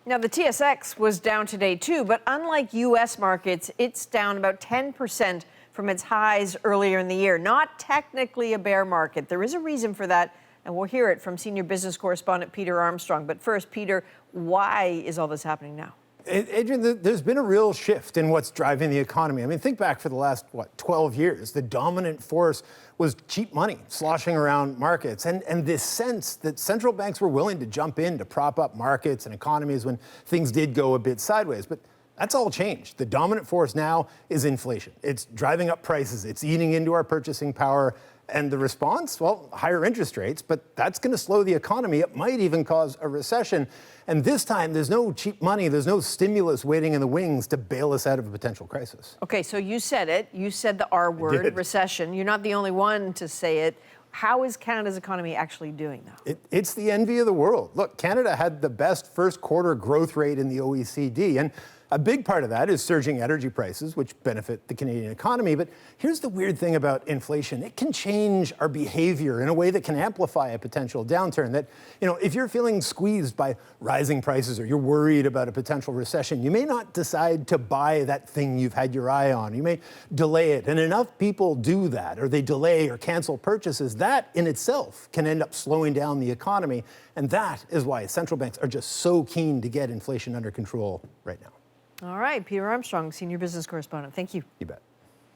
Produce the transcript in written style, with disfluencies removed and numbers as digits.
Now, the TSX was down today, too, but unlike U.S. markets, it's down about 10% from its highs earlier in the year. Not technically a bear market. There is a reason for that, and we'll hear it from senior business correspondent Peter Armstrong. But first, Peter, why is all this happening now? Adrienne, there's been a real shift in what's driving the economy. I mean, think back for the last, 12 years. The dominant force was cheap money sloshing around markets. And this sense that central banks were willing to jump in to prop up markets and economies when things did go a bit sideways. But that's all changed. The dominant force now is inflation. It's driving up prices. It's eating into our purchasing power. And the response? Well, higher interest rates, but that's going to slow the economy. It might even cause a recession. And this time, there's no cheap money. There's no stimulus waiting in the wings to bail us out of a potential crisis. Okay, so you said it. You said the R word, recession. You're not the only one to say it. How is Canada's economy actually doing, though? It's the envy of the world. Look, Canada had the best first quarter growth rate in the OECD. And a big part of that is surging energy prices, which benefit the Canadian economy. But here's the weird thing about inflation. It can change our behavior in a way that can amplify a potential downturn. That, if you're feeling squeezed by rising prices or you're worried about a potential recession, you may not decide to buy that thing you've had your eye on. You may delay it. And enough people do that, or they delay or cancel purchases. That in itself can end up slowing down the economy. And that is why central banks are just so keen to get inflation under control right now. All right, Peter Armstrong, senior business correspondent. Thank you. You bet.